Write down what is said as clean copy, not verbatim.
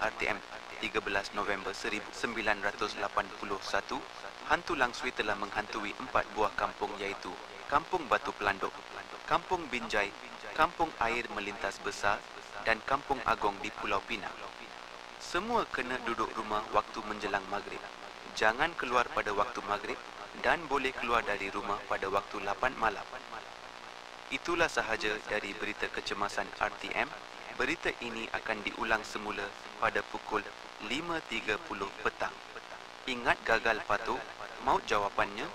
RTM 13 November 1981, hantu langsui telah menghantui 4 buah kampung iaitu Kampung Batu Pelanduk, Kampung Binjai, Kampung Air Melintas Besar dan Kampung Agong di Pulau Pinang. Semua kena duduk rumah waktu menjelang maghrib. Jangan keluar pada waktu maghrib dan boleh keluar dari rumah pada waktu 8 malam. Itulah sahaja dari berita kecemasan RTM. Berita ini akan diulang semula pada pukul 5.30 petang. Ingat gagal patuh, maut jawapannya.